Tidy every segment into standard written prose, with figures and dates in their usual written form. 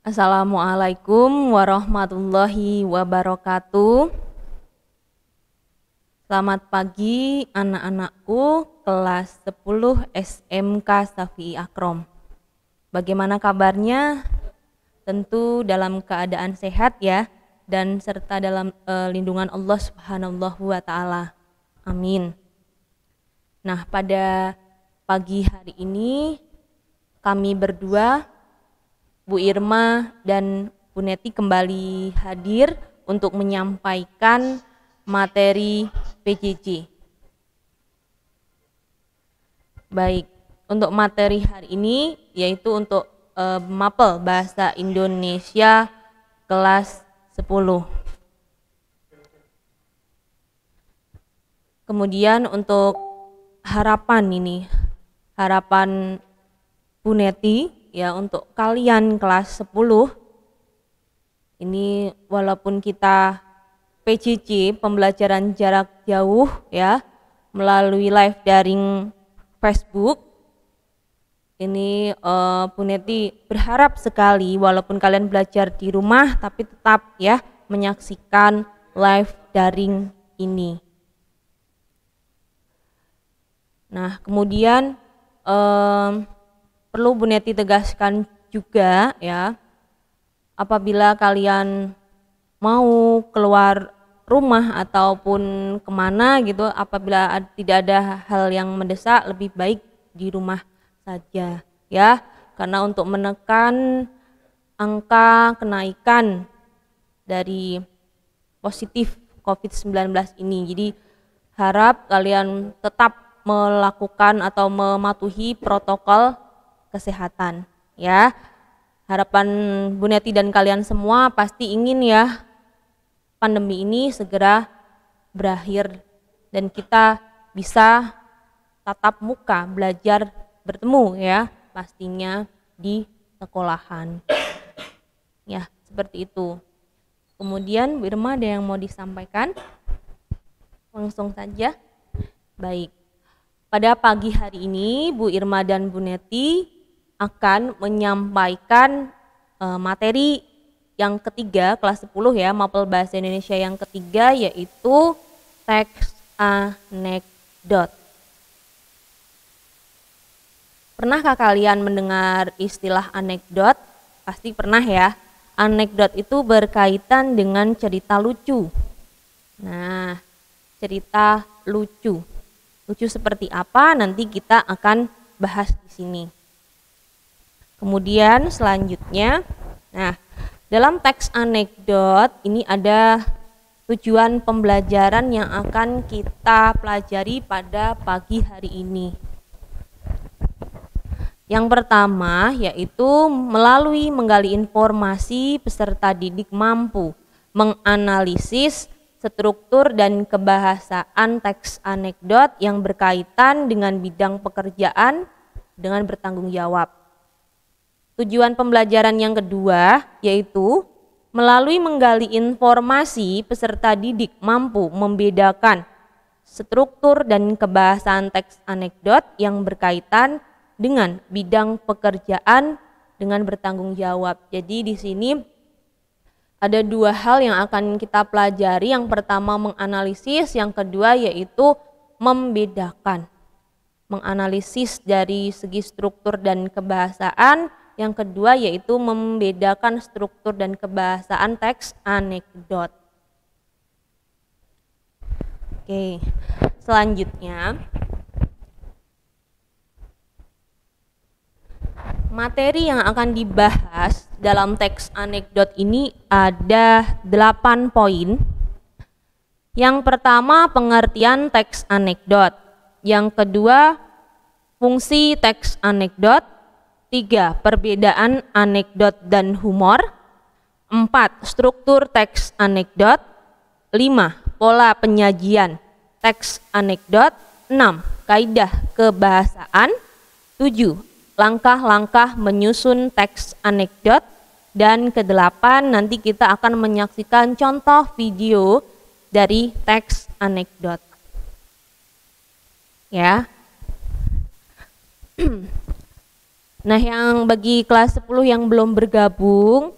Assalamualaikum warahmatullahi wabarakatuh. Selamat pagi anak-anakku kelas 10 SMK Safi'i Akrom. Bagaimana kabarnya? Tentu dalam keadaan sehat ya, dan serta dalam lindungan Allah Subhanahu wa Ta'ala. Amin. Nah, pada pagi hari ini kami berdua, Bu Irma dan Bu Neti, kembali hadir untuk menyampaikan materi PJJ. Baik, untuk materi hari ini yaitu untuk mapel Bahasa Indonesia kelas 10. Kemudian untuk harapan Bu Neti ya, untuk kalian kelas 10 ini, walaupun kita PJJ pembelajaran jarak jauh ya melalui live daring Facebook, ini Bu Neti berharap sekali walaupun kalian belajar di rumah tapi tetap ya menyaksikan live daring ini. Nah, kemudian perlu Bu Neti tegaskan juga ya, apabila kalian mau keluar rumah ataupun kemana gitu, apabila tidak ada hal yang mendesak, lebih baik di rumah saja ya, karena untuk menekan angka kenaikan dari positif COVID-19 ini. Jadi harap kalian tetap melakukan atau mematuhi protokol kesehatan ya. Harapan Bu Neti dan kalian semua pasti ingin ya pandemi ini segera berakhir dan kita bisa tatap muka belajar bertemu ya, pastinya di sekolahan ya, seperti itu. Kemudian Bu Irma, ada yang mau disampaikan? Langsung saja. Baik, pada pagi hari ini Bu Irma dan Bu Neti akan menyampaikan materi yang ketiga kelas 10 ya, mapel Bahasa Indonesia yang ketiga, yaitu teks anekdot. Pernahkah kalian mendengar istilah anekdot? Pasti pernah ya. Anekdot itu berkaitan dengan cerita lucu. Nah, cerita lucu. Lucu seperti apa nanti kita akan bahas di sini. Kemudian selanjutnya, nah, dalam teks anekdot ini ada tujuan pembelajaran yang akan kita pelajari pada pagi hari ini. Yang pertama yaitu melalui menggali informasi, peserta didik mampu menganalisis struktur dan kebahasaan teks anekdot yang berkaitan dengan bidang pekerjaan dengan bertanggung jawab. Tujuan pembelajaran yang kedua yaitu melalui menggali informasi, peserta didik mampu membedakan struktur dan kebahasaan teks anekdot yang berkaitan dengan bidang pekerjaan dengan bertanggung jawab. Jadi di sini ada dua hal yang akan kita pelajari. Yang pertama menganalisis, yang kedua yaitu membedakan. Menganalisis dari segi struktur dan kebahasaan, yang kedua yaitu membedakan struktur dan kebahasaan teks anekdot. Oke, selanjutnya materi yang akan dibahas dalam teks anekdot ini ada 8 poin. Yang pertama pengertian teks anekdot, yang kedua fungsi teks anekdot, 3. Perbedaan anekdot dan humor, 4. Struktur teks anekdot, 5. Pola penyajian teks anekdot, 6. Kaidah kebahasaan, 7. Langkah-langkah menyusun teks anekdot, dan ke-8 nanti kita akan menyaksikan contoh video dari teks anekdot. Ya. Nah, yang bagi kelas 10 yang belum bergabung,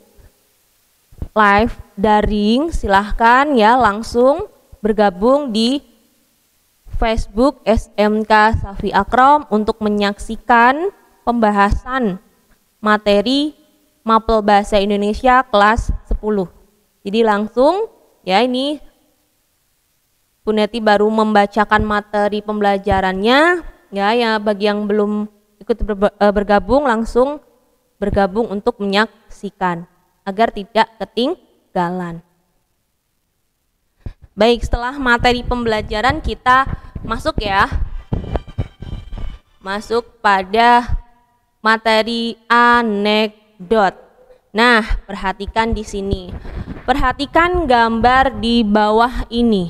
live daring, silahkan ya langsung bergabung di Facebook SMK Safi Akrom untuk menyaksikan pembahasan materi Mapel Bahasa Indonesia kelas 10. Jadi langsung ya, ini Bu Neti baru membacakan materi pembelajarannya ya, bagi yang belum ikut bergabung langsung bergabung untuk menyaksikan agar tidak ketinggalan. Baik, setelah materi pembelajaran kita masuk ya. Masuk pada materi anekdot. Nah, perhatikan di sini. Perhatikan gambar di bawah ini.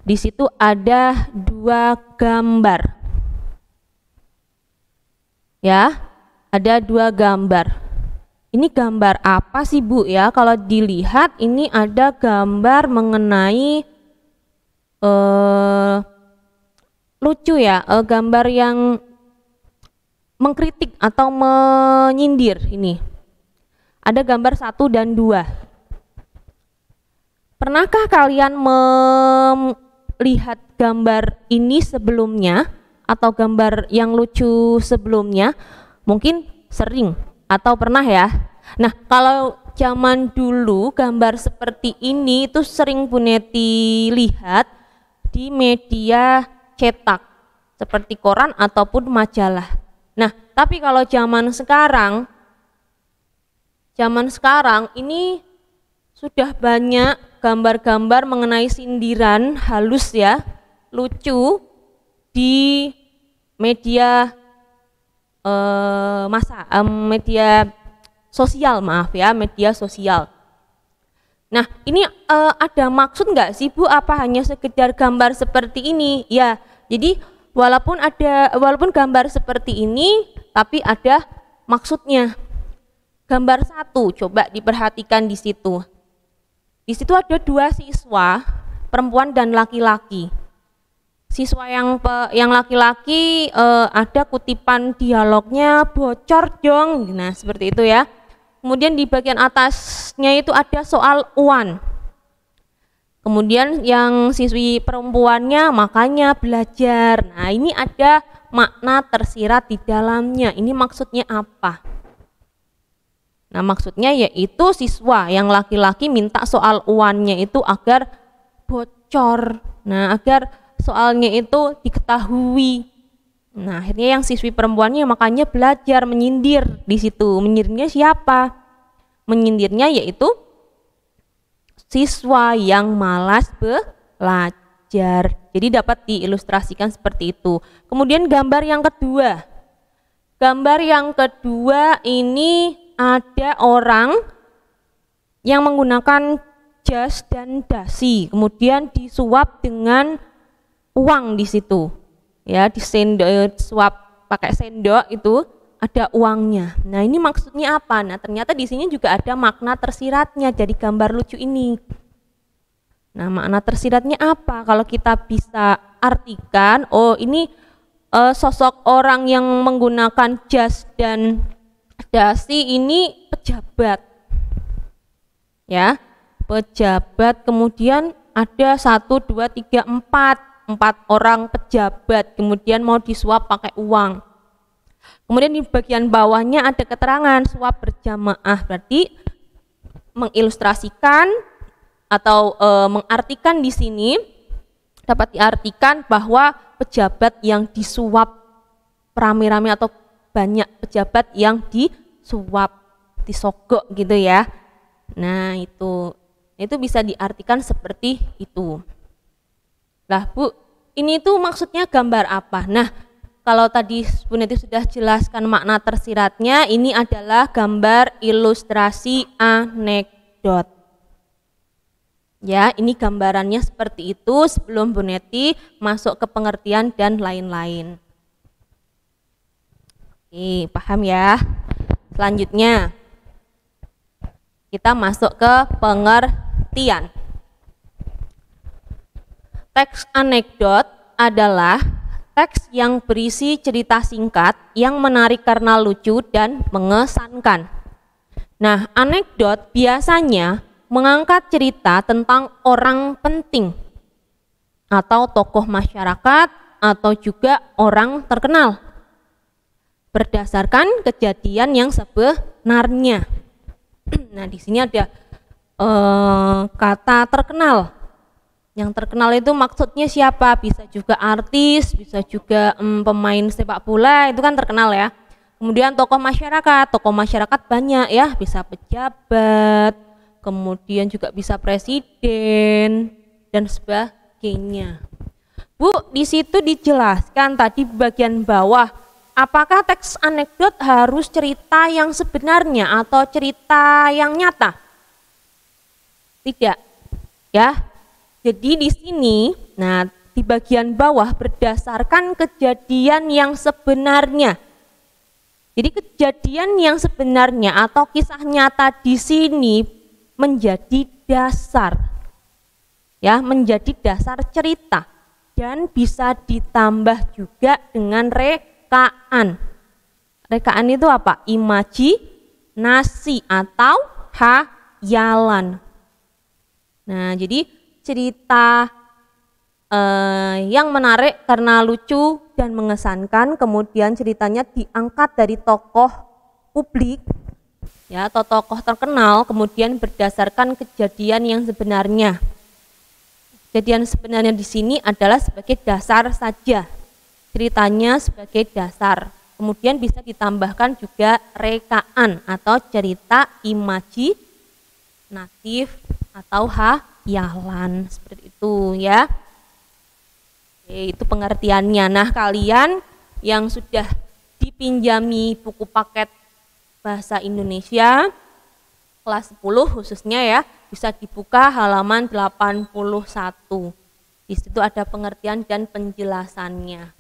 Di situ ada 2 gambar. Ya, ada 2 gambar. Ini gambar apa sih Bu ya? Kalau dilihat ini ada gambar mengenai lucu ya, gambar yang mengkritik atau menyindir ini. Ada gambar 1 dan 2. Pernahkah kalian melihat gambar ini sebelumnya atau gambar yang lucu sebelumnya? Mungkin sering atau pernah ya. Nah, kalau zaman dulu gambar seperti ini itu sering Bu Neti lihat di media cetak seperti koran ataupun majalah. Nah, tapi kalau zaman sekarang ini sudah banyak gambar-gambar mengenai sindiran halus ya, lucu di media media sosial, media sosial. Nah, ini ada maksud nggak sih Bu? Apa hanya sekedar gambar seperti ini? Ya, jadi walaupun gambar seperti ini, tapi ada maksudnya. Gambar 1, coba diperhatikan di situ. Di situ ada 2 siswa, perempuan dan laki-laki. Siswa yang laki-laki ada kutipan dialognya, bocor dong. Nah, seperti itu ya. Kemudian di bagian atasnya itu ada soal UAN. Kemudian yang siswi perempuannya makanya belajar. Nah, ini ada makna tersirat di dalamnya. Ini maksudnya apa? Nah, maksudnya yaitu siswa yang laki-laki minta soal UAN-nya itu agar bocor. Nah, agar soalnya itu diketahui. Nah, akhirnya yang siswi perempuannya makanya belajar menyindir di situ. Menyindirnya siapa? Menyindirnya yaitu siswa yang malas belajar. Jadi dapat diilustrasikan seperti itu. Kemudian gambar yang kedua. Gambar yang kedua ini ada orang yang menggunakan jas dan dasi, kemudian disuap dengan uang di situ, ya, suap pakai sendok itu ada uangnya. Nah, ini maksudnya apa? Nah, ternyata di sini juga ada makna tersiratnya dari gambar lucu ini. Nah, makna tersiratnya apa? Kalau kita bisa artikan, oh ini sosok orang yang menggunakan jas dan dasi ini pejabat, ya, pejabat. Kemudian ada 1, 2, 3, 4 orang pejabat, kemudian mau disuap pakai uang. Kemudian di bagian bawahnya ada keterangan suap berjamaah, berarti mengilustrasikan atau mengartikan di sini dapat diartikan bahwa pejabat yang disuap rame-rame atau banyak pejabat yang disuap, disogok gitu ya. Nah, itu bisa diartikan seperti itu. Lah Bu, ini tuh maksudnya gambar apa? Nah, kalau tadi Bu Neti sudah jelaskan makna tersiratnya, ini adalah gambar ilustrasi anekdot. Ya, ini gambarannya seperti itu sebelum Bu Neti masuk ke pengertian dan lain-lain. Oke, paham ya? Selanjutnya, kita masuk ke pengertian. Teks anekdot adalah teks yang berisi cerita singkat yang menarik karena lucu dan mengesankan. Nah, anekdot biasanya mengangkat cerita tentang orang penting atau tokoh masyarakat atau juga orang terkenal berdasarkan kejadian yang sebenarnya. Nah, di sini ada kata terkenal. Yang terkenal itu maksudnya siapa? Bisa juga artis, bisa juga pemain sepak bola, itu kan terkenal ya. Kemudian tokoh masyarakat banyak ya, bisa pejabat, kemudian juga bisa presiden dan sebagainya. Bu, di situ dijelaskan tadi bagian bawah, apakah teks anekdot harus cerita yang sebenarnya atau cerita yang nyata? Tidak, ya. Jadi di sini, nah di bagian bawah berdasarkan kejadian yang sebenarnya. Jadi kejadian yang sebenarnya atau kisah nyata di sini menjadi dasar, ya, menjadi dasar cerita dan bisa ditambah juga dengan rekaan. Rekaan itu apa? Imajinasi atau hayalan. Nah, jadi cerita yang menarik karena lucu dan mengesankan, kemudian ceritanya diangkat dari tokoh publik ya atau tokoh terkenal, kemudian berdasarkan kejadian yang sebenarnya. Kejadian sebenarnya di sini adalah sebagai dasar saja, ceritanya sebagai dasar, kemudian bisa ditambahkan juga rekaan atau cerita imajinatif atau hayalan, seperti itu ya. Oke, itu pengertiannya. Nah, kalian yang sudah dipinjami buku paket bahasa Indonesia kelas 10 khususnya ya, bisa dibuka halaman 81. Di situ ada pengertian dan penjelasannya.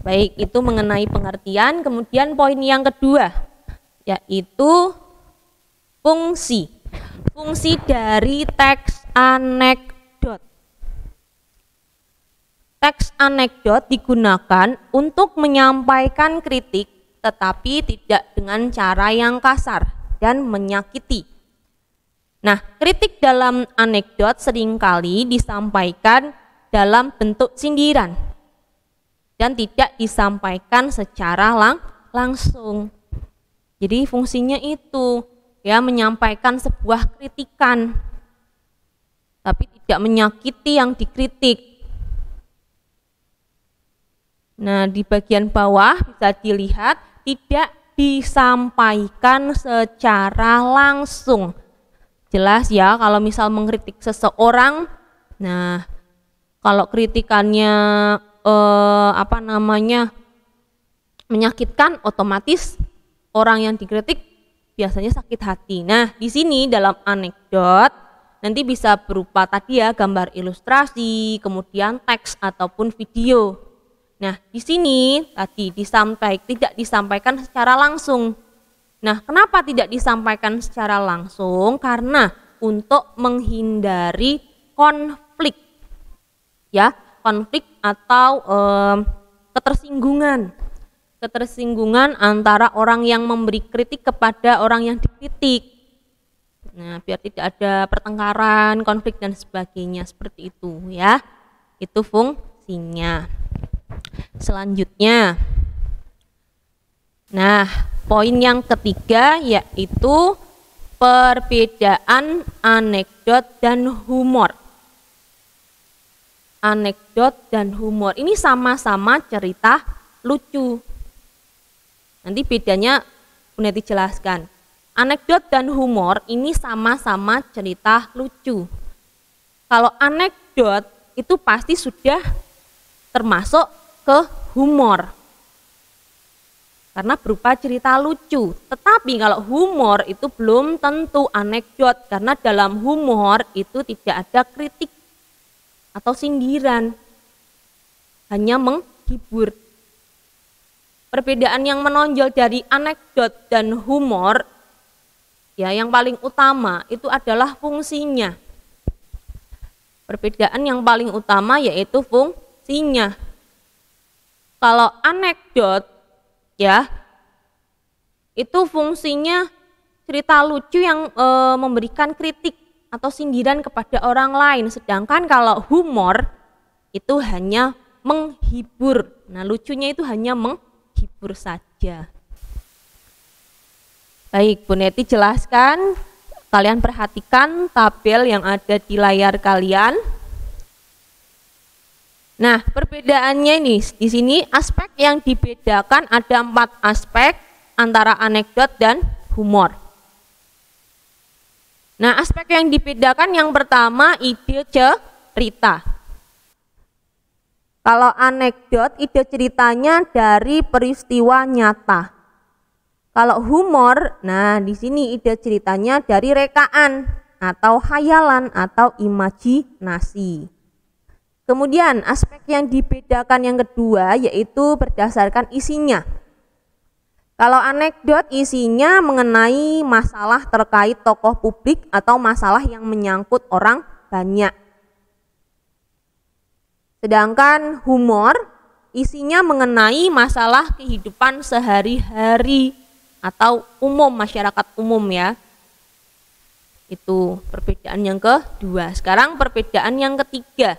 Baik, itu mengenai pengertian. Kemudian poin yang kedua yaitu fungsi. Fungsi dari teks anekdot. Teks anekdot digunakan untuk menyampaikan kritik tetapi tidak dengan cara yang kasar dan menyakiti. Nah, kritik dalam anekdot seringkali disampaikan dalam bentuk sindiran dan tidak disampaikan secara langsung. Jadi fungsinya itu ya menyampaikan sebuah kritikan tapi tidak menyakiti yang dikritik. Nah, di bagian bawah bisa dilihat tidak disampaikan secara langsung. Jelas ya kalau misal mengkritik seseorang, nah kalau kritikannya menyakitkan, otomatis orang yang dikritik biasanya sakit hati. Nah, di sini dalam anekdot nanti bisa berupa tadi ya gambar ilustrasi, kemudian teks ataupun video. Nah, di sini tadi tidak disampaikan secara langsung. Nah, kenapa tidak disampaikan secara langsung? Karena untuk menghindari konflik, ya, konflik atau ketersinggungan antara orang yang memberi kritik kepada orang yang dikritik. Nah, biar tidak ada pertengkaran, konflik dan sebagainya seperti itu, ya. Itu fungsinya. Selanjutnya, nah poin yang ketiga yaitu perbedaan anekdot dan humor. Anekdot dan humor ini sama-sama cerita lucu. Nanti bedanya Bunda dijelaskan. Anekdot dan humor ini sama-sama cerita lucu. Kalau anekdot itu pasti sudah termasuk ke humor karena berupa cerita lucu. Tetapi kalau humor itu belum tentu anekdot karena dalam humor itu tidak ada kritik atau sindiran, hanya menghibur. Perbedaan yang menonjol dari anekdot dan humor ya yang paling utama itu adalah fungsinya. Perbedaan yang paling utama yaitu fungsinya. Kalau anekdot ya Itu fungsinya cerita lucu yang memberikan kritik atau sindiran kepada orang lain. Sedangkan kalau humor itu hanya menghibur. Nah, lucunya itu hanya menghibur saja. Baik, Bu Neti jelaskan. Kalian perhatikan tabel yang ada di layar kalian. Nah, perbedaannya ini di sini aspek yang dibedakan ada 4 aspek antara anekdot dan humor. Nah, aspek yang dibedakan yang pertama ide cerita. Kalau anekdot, ide ceritanya dari peristiwa nyata. Kalau humor, nah di sini ide ceritanya dari rekaan atau khayalan atau imajinasi. Kemudian aspek yang dibedakan yang kedua yaitu berdasarkan isinya. Kalau anekdot isinya mengenai masalah terkait tokoh publik atau masalah yang menyangkut orang banyak. Sedangkan humor isinya mengenai masalah kehidupan sehari-hari atau umum, masyarakat umum ya. Itu perbedaan yang kedua. Sekarang perbedaan yang ketiga.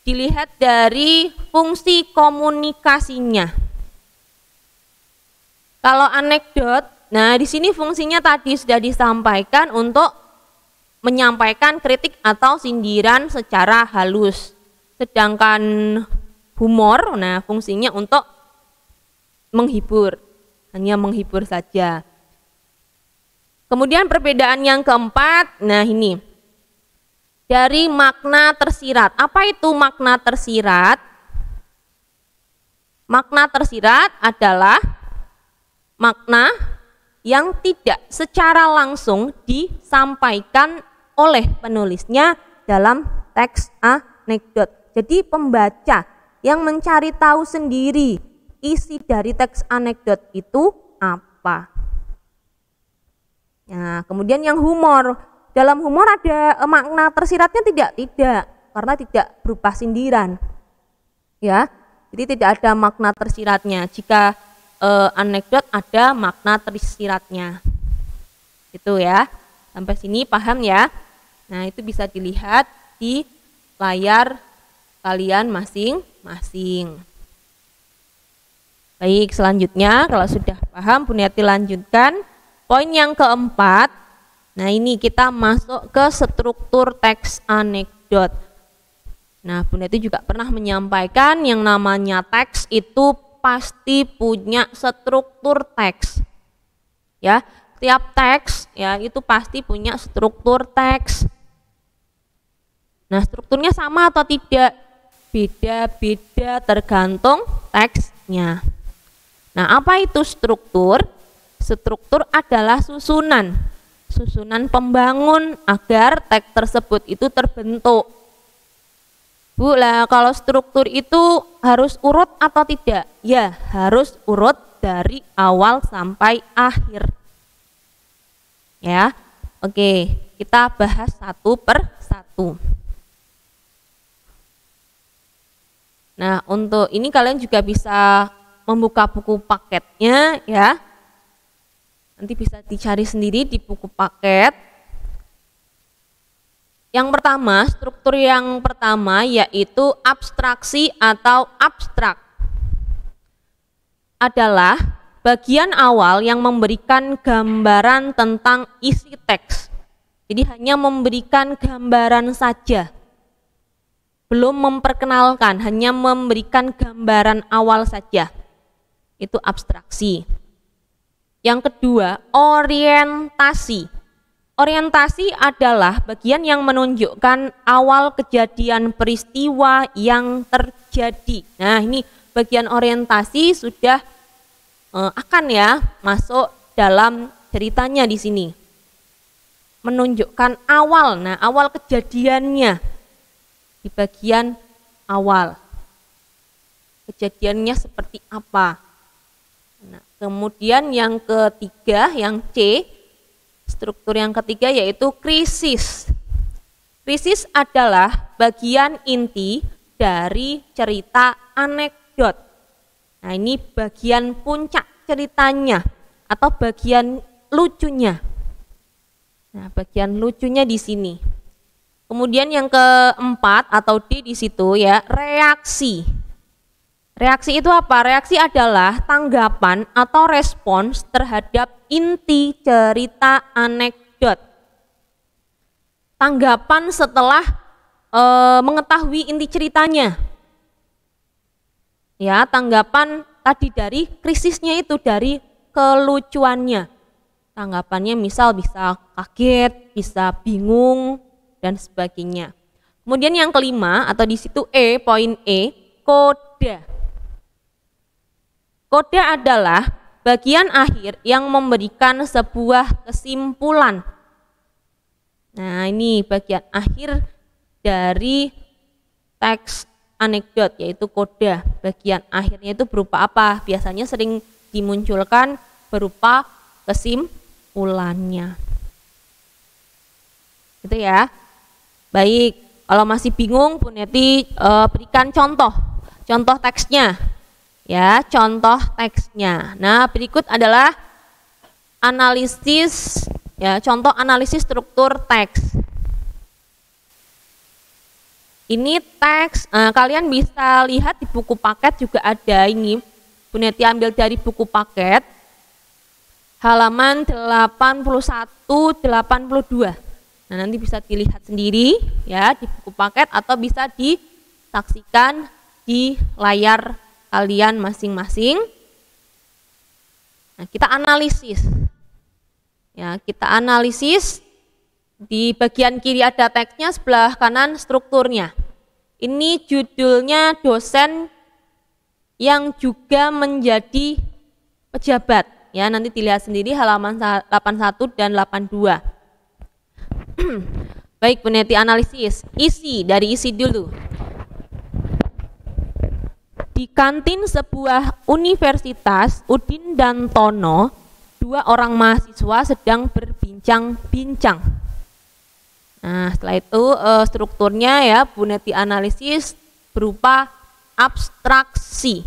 Dilihat dari fungsi komunikasinya. Kalau anekdot, nah di sini fungsinya tadi sudah disampaikan untuk menyampaikan kritik atau sindiran secara halus. Sedangkan humor, nah fungsinya untuk menghibur. Hanya menghibur saja. Kemudian perbedaan yang keempat, nah ini dari makna tersirat. Apa itu makna tersirat? Makna tersirat adalah makna yang tidak secara langsung disampaikan oleh penulisnya dalam teks anekdot. Jadi pembaca yang mencari tahu sendiri isi dari teks anekdot itu apa. Nah, kemudian yang humor. Dalam humor ada makna tersiratnya tidak, karena tidak berupa sindiran. Ya, jadi tidak ada makna tersiratnya. Jika anekdot ada makna tersiratnya. Itu ya. Sampai sini paham ya? Nah, itu bisa dilihat di layar kalian masing-masing. Baik, selanjutnya kalau sudah paham Bu Neti lanjutkan. Poin yang keempat, nah ini kita masuk ke struktur teks anekdot. Nah, Bu Neti juga pernah menyampaikan yang namanya teks itu pasti punya struktur teks. Ya, tiap teks ya itu pasti punya struktur teks. Nah, strukturnya sama atau tidak? Beda-beda tergantung teksnya. Nah, apa itu struktur? Struktur adalah susunan pembangun agar teks tersebut itu terbentuk. Bu, lah kalau struktur itu harus urut atau tidak? Ya, harus urut dari awal sampai akhir. Ya, oke, kita bahas satu per satu. Nah, untuk ini kalian juga bisa membuka buku paketnya ya. Nanti bisa dicari sendiri di buku paket. Yang pertama, struktur yang pertama yaitu abstraksi atau abstrak. Adalah bagian awal yang memberikan gambaran tentang isi teks. Jadi hanya memberikan gambaran saja. Belum memperkenalkan, hanya memberikan gambaran awal saja. Itu abstraksi. Yang kedua, orientasi. Orientasi adalah bagian yang menunjukkan awal kejadian peristiwa yang terjadi. Nah, ini bagian orientasi sudah akan ya masuk dalam ceritanya di sini. Menunjukkan awal, nah awal kejadiannya di bagian awal. Kejadiannya seperti apa? Nah, kemudian yang ketiga, yang C, struktur yang ketiga yaitu krisis. Krisis adalah bagian inti dari cerita anekdot. Nah, ini bagian puncak ceritanya atau bagian lucunya. Nah, bagian lucunya di sini. Kemudian yang keempat atau D di situ ya, reaksi. Reaksi itu apa? Reaksi adalah tanggapan atau respons terhadap inti cerita anekdot. Tanggapan setelah mengetahui inti ceritanya. Ya, tanggapan tadi dari krisisnya itu, dari kelucuannya. Tanggapannya misal bisa kaget, bisa bingung, dan sebagainya. Kemudian yang kelima atau di situ poin E, koda. Koda adalah bagian akhir yang memberikan sebuah kesimpulan. Nah, ini bagian akhir dari teks anekdot, yaitu koda. Bagian akhirnya itu berupa apa? Biasanya sering dimunculkan berupa kesimpulannya. Itu ya. Baik, kalau masih bingung Bu Neti berikan contoh teksnya. Ya, contoh teksnya. Nah, berikut adalah analisis ya, contoh analisis struktur teks. Ini teks, kalian bisa lihat di buku paket juga ada ini. Bu Neti ambil dari buku paket halaman 81-82. Nah, nanti bisa dilihat sendiri ya di buku paket atau bisa disaksikan di layar kalian masing-masing. Nah, kita analisis. Ya, kita analisis di bagian kiri ada teksnya, sebelah kanan strukturnya. Ini judulnya dosen yang juga menjadi pejabat. Ya, nanti dilihat sendiri halaman 81 dan 82. Baik, Bu Neti analisis. Dari isi dulu. Di kantin sebuah universitas, Udin dan Tono, dua orang mahasiswa sedang berbincang-bincang. Nah, setelah itu strukturnya ya Bu Neti analisis berupa abstraksi.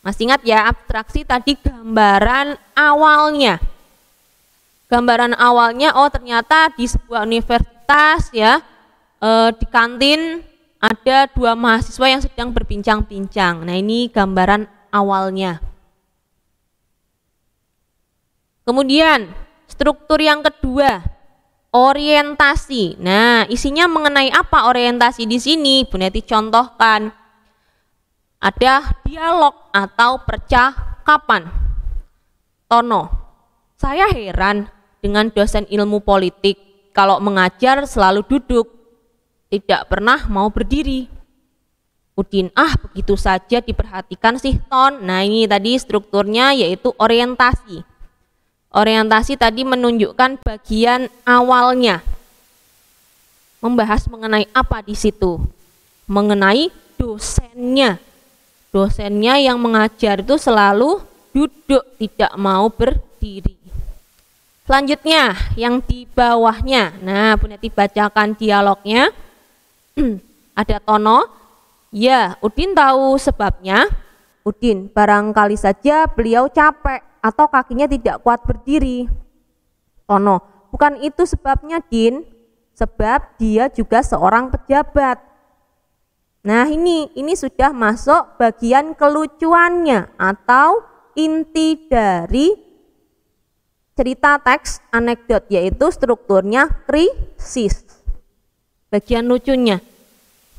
Masih ingat ya, abstraksi tadi gambaran awalnya. Gambaran awalnya, oh ternyata di sebuah universitas ya, di kantin ada dua mahasiswa yang sedang berbincang-bincang. Nah, ini gambaran awalnya. Kemudian struktur yang kedua, orientasi. Nah, isinya mengenai apa orientasi di sini? Bu Neti contohkan. Ada dialog atau percakapan. Tono, saya heran dengan dosen ilmu politik. Kalau mengajar selalu duduk, tidak pernah mau berdiri. Udin, begitu saja diperhatikan sih Ton. Nah, ini tadi strukturnya yaitu orientasi. Orientasi tadi menunjukkan bagian awalnya. Membahas mengenai apa di situ? Mengenai dosennya. Dosennya yang mengajar itu selalu duduk, tidak mau berdiri. Selanjutnya, yang di bawahnya. Nah, Bu Neti bacakan dialognya. Ada Tono, ya Udin tahu sebabnya. Udin, barangkali saja beliau capek atau kakinya tidak kuat berdiri. Tono, bukan itu sebabnya Din, sebab dia juga seorang pejabat. Nah, ini sudah masuk bagian kelucuannya atau inti dari cerita teks anekdot, yaitu strukturnya krisis. Bagian lucunya.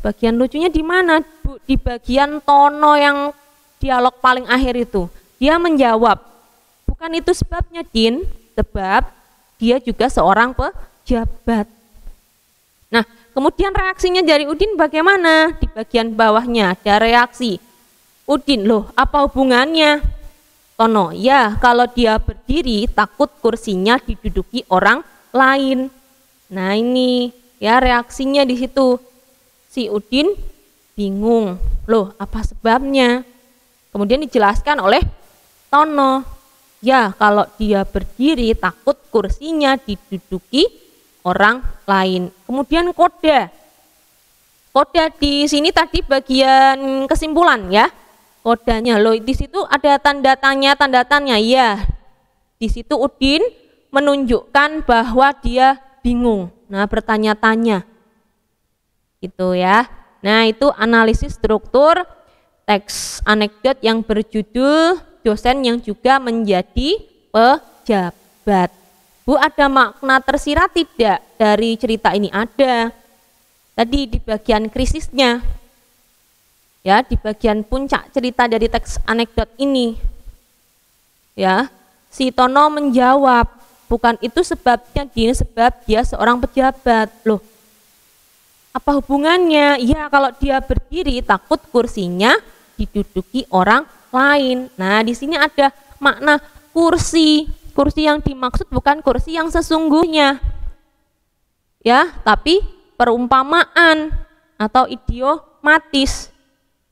Bagian lucunya di mana, Bu? Di bagian Tono yang dialog paling akhir itu. Dia menjawab, bukan itu sebabnya Din, sebab dia juga seorang pejabat. Nah, kemudian reaksinya dari Udin bagaimana? Di bagian bawahnya ada reaksi. Udin, loh apa hubungannya? Tono, ya kalau dia berdiri takut kursinya diduduki orang lain. Nah, ini ya reaksinya di situ. Si Udin bingung, loh apa sebabnya? Kemudian dijelaskan oleh Tono, ya kalau dia berdiri takut kursinya diduduki orang lain. Kemudian koda. Koda di sini tadi bagian kesimpulan ya. kodanya. Loh, di situ ada tanda tanya. Ya, di situ Udin menunjukkan bahwa dia bingung. Nah, bertanya-tanya. Itu ya. Nah, itu analisis struktur teks anekdot yang berjudul dosen yang juga menjadi pejabat. Bu, ada makna tersirat tidak dari cerita ini? Ada. Tadi di bagian krisisnya. Ya, di bagian puncak cerita dari teks anekdot ini. Ya, si Tono menjawab, bukan itu sebabnya, sebab dia seorang pejabat. Loh, apa hubungannya? Ya, kalau dia berdiri takut kursinya diduduki orang lain. Nah, di sini ada makna kursi. Kursi yang dimaksud bukan kursi yang sesungguhnya. Ya, tapi perumpamaan atau idiomatis.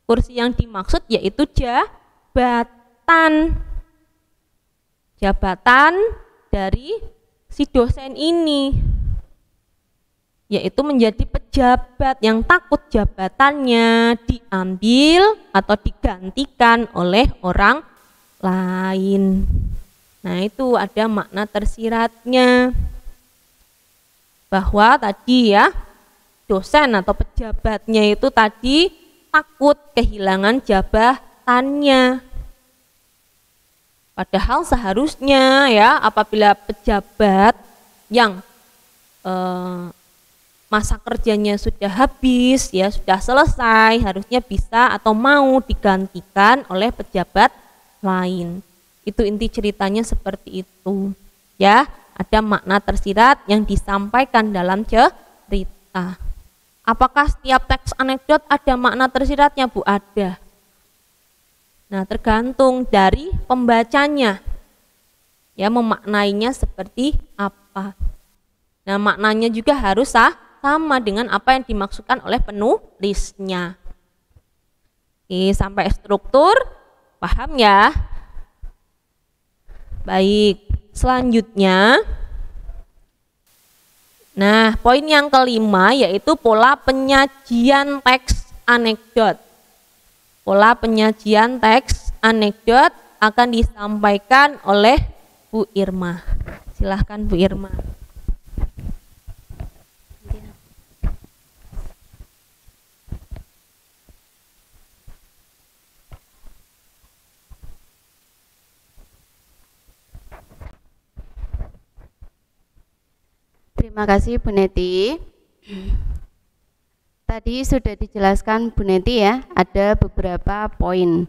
Kursi yang dimaksud yaitu jabatan. Jabatan dari si dosen ini, yaitu menjadi pejabat yang takut jabatannya diambil atau digantikan oleh orang lain. Nah, itu ada makna tersiratnya, bahwa tadi ya dosen atau pejabatnya itu tadi takut kehilangan jabatannya. Padahal seharusnya ya apabila pejabat yang masa kerjanya sudah habis, ya sudah selesai, harusnya bisa atau mau digantikan oleh pejabat lain. Itu inti ceritanya seperti itu. Ya, ada makna tersirat yang disampaikan dalam cerita. Apakah setiap teks anekdot ada makna tersiratnya, Bu? Ada. Nah, tergantung dari pembacanya. Ya, memaknainya seperti apa. Nah, maknanya juga harus sama dengan apa yang dimaksudkan oleh penulisnya. Oke, sampai struktur, paham ya? Baik, selanjutnya. Nah, poin yang kelima yaitu pola penyajian teks anekdot. Pola penyajian teks anekdot akan disampaikan oleh Bu Irma. Silahkan Bu Irma. Terima kasih Bu Neti. Tadi sudah dijelaskan Bu Neti ya, ada beberapa poin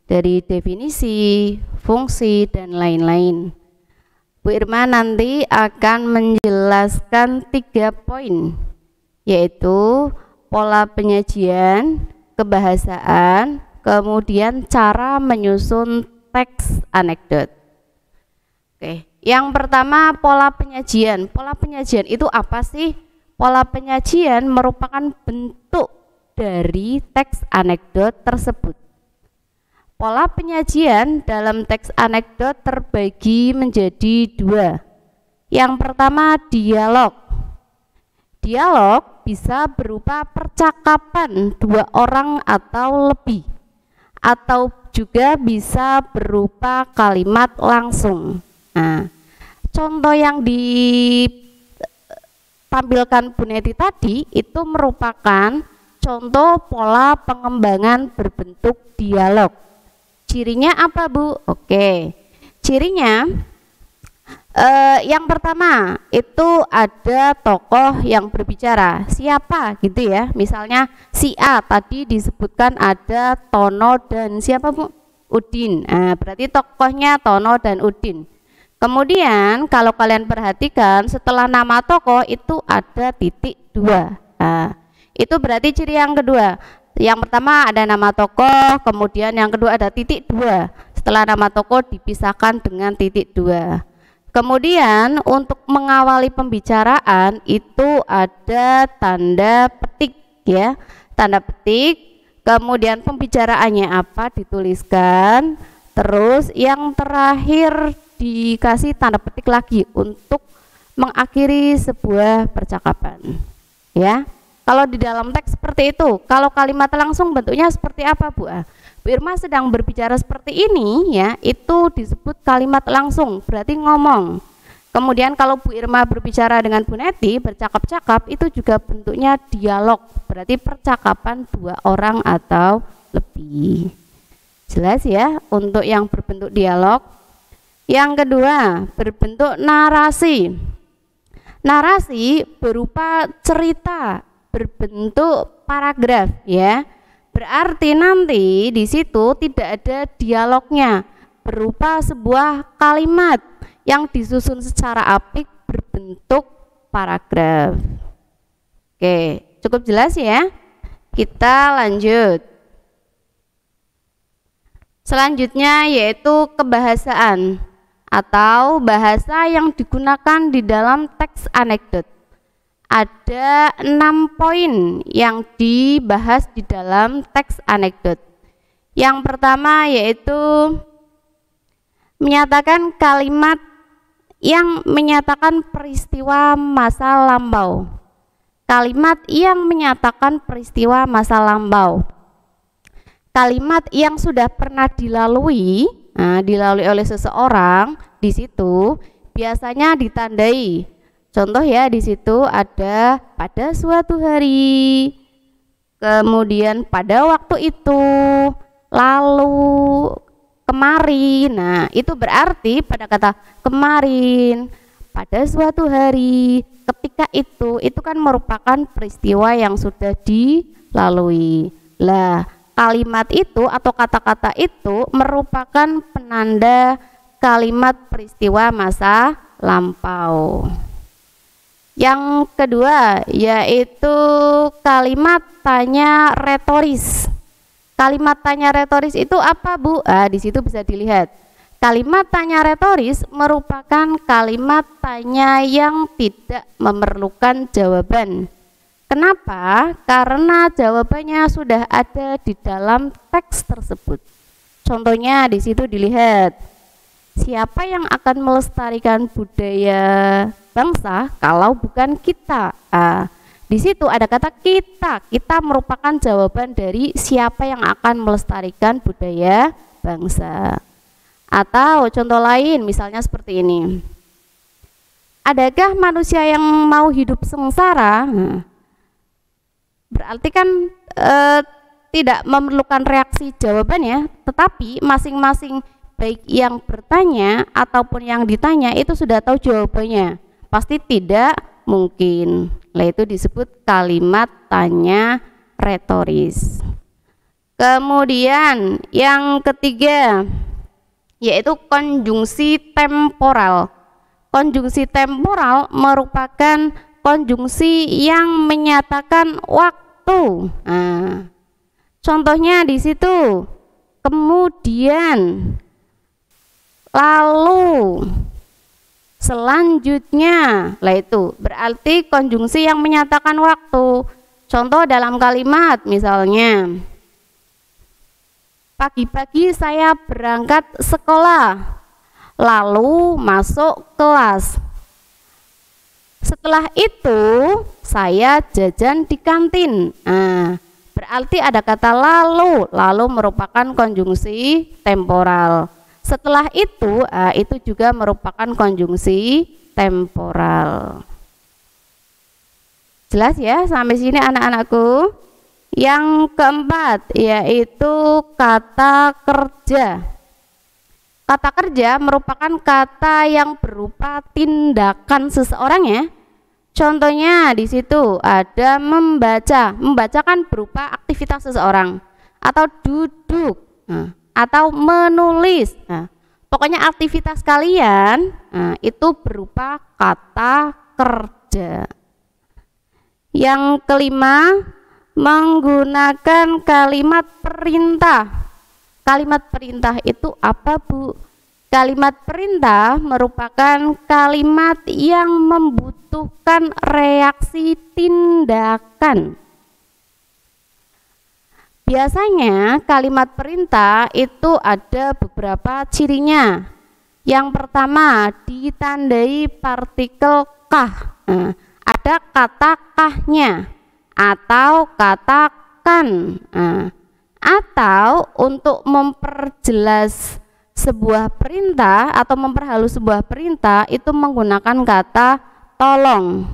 dari definisi, fungsi, dan lain-lain. Bu Irma nanti akan menjelaskan 3 poin, yaitu pola penyajian, kebahasaan, kemudian cara menyusun teks anekdot. Oke. Yang pertama, pola penyajian. Pola penyajian itu apa sih? Pola penyajian merupakan bentuk dari teks anekdot tersebut. Pola penyajian dalam teks anekdot terbagi menjadi 2. Yang pertama, dialog. Dialog bisa berupa percakapan 2 orang atau lebih, atau juga bisa berupa kalimat langsung. Nah, contoh yang ditampilkan Bu Neti tadi itu merupakan contoh pola pengembangan berbentuk dialog. Cirinya apa, Bu? Oke, cirinya yang pertama itu ada tokoh yang berbicara. Siapa gitu ya? Misalnya si A tadi disebutkan ada Tono dan siapa, Bu? Udin. Nah, berarti tokohnya Tono dan Udin. Kemudian kalau kalian perhatikan setelah nama tokoh itu ada titik 2. Nah, itu berarti ciri yang kedua. Yang pertama ada nama tokoh, kemudian yang kedua ada titik 2. Setelah nama tokoh dipisahkan dengan titik 2. Kemudian untuk mengawali pembicaraan itu ada tanda petik ya. Tanda petik, kemudian pembicaraannya apa dituliskan. Terus yang terakhir dikasih tanda petik lagi untuk mengakhiri sebuah percakapan ya. Kalau di dalam teks seperti itu. Kalau kalimat langsung bentuknya seperti apa, Bu? Bu Irma sedang berbicara seperti ini ya, itu disebut kalimat langsung, berarti ngomong. Kemudian kalau Bu Irma berbicara dengan Bu Neti, bercakap-cakap, itu juga bentuknya dialog, berarti percakapan dua orang atau lebih. Jelas ya untuk yang berbentuk dialog. Yang kedua, berbentuk narasi. Narasi berupa cerita, berbentuk paragraf ya. Berarti nanti di situ tidak ada dialognya, berupa sebuah kalimat yang disusun secara apik berbentuk paragraf. Oke, cukup jelas ya? Kita lanjut. Selanjutnya yaitu kebahasaan atau bahasa yang digunakan di dalam teks anekdot. Ada 6 poin yang dibahas di dalam teks anekdot. Yang pertama yaitu menyatakan kalimat yang menyatakan peristiwa masa lampau. Kalimat yang menyatakan peristiwa masa lampau. Kalimat yang sudah pernah dilalui oleh seseorang, di situ biasanya ditandai. Contoh ya, di situ ada pada suatu hari, kemudian pada waktu itu, lalu, kemarin. Nah, itu berarti pada kata kemarin, pada suatu hari, ketika itu kan merupakan peristiwa yang sudah dilalui. Lah, kalimat itu atau kata-kata itu merupakan penanda kalimat peristiwa masa lampau. Yang kedua yaitu kalimat tanya retoris. Kalimat tanya retoris itu apa, Bu? Di situ bisa dilihat. Kalimat tanya retoris merupakan kalimat tanya yang tidak memerlukan jawaban. Kenapa? Karena jawabannya sudah ada di dalam teks tersebut. Contohnya di situ dilihat, siapa yang akan melestarikan budaya bangsa kalau bukan kita? Di situ ada kata kita merupakan jawaban dari siapa yang akan melestarikan budaya bangsa. Atau contoh lain misalnya seperti ini, adakah manusia yang mau hidup sengsara? Berarti kan tidak memerlukan reaksi jawabannya, tetapi masing-masing baik yang bertanya ataupun yang ditanya itu sudah tahu jawabannya, pasti tidak mungkin. Nah, itu disebut kalimat tanya retoris. Kemudian yang ketiga yaitu konjungsi temporal. Konjungsi temporal merupakan konjungsi yang menyatakan waktu. Contohnya di situ kemudian, lalu, selanjutnya. Lah itu berarti konjungsi yang menyatakan waktu. Contoh dalam kalimat misalnya, pagi-pagi saya berangkat sekolah, lalu masuk kelas. Setelah itu saya jajan di kantin. Berarti ada kata lalu merupakan konjungsi temporal. Setelah itu juga merupakan konjungsi temporal. Jelas ya sampai sini anak-anakku? Yang keempat yaitu kata kerja. Kata kerja merupakan kata yang berupa tindakan seseorang ya. Contohnya di situ ada membaca. Membaca kan berupa aktivitas seseorang, atau duduk, atau menulis. Pokoknya aktivitas kalian itu berupa kata kerja. Yang kelima, menggunakan kalimat perintah. Kalimat perintah itu apa, Bu? Kalimat perintah merupakan kalimat yang membutuhkan reaksi tindakan. Biasanya kalimat perintah itu ada beberapa cirinya. Yang pertama, ditandai partikel kah. Ada kata kahnya atau kata kan. Atau untuk memperjelas sebuah perintah atau memperhalus sebuah perintah itu menggunakan kata tolong.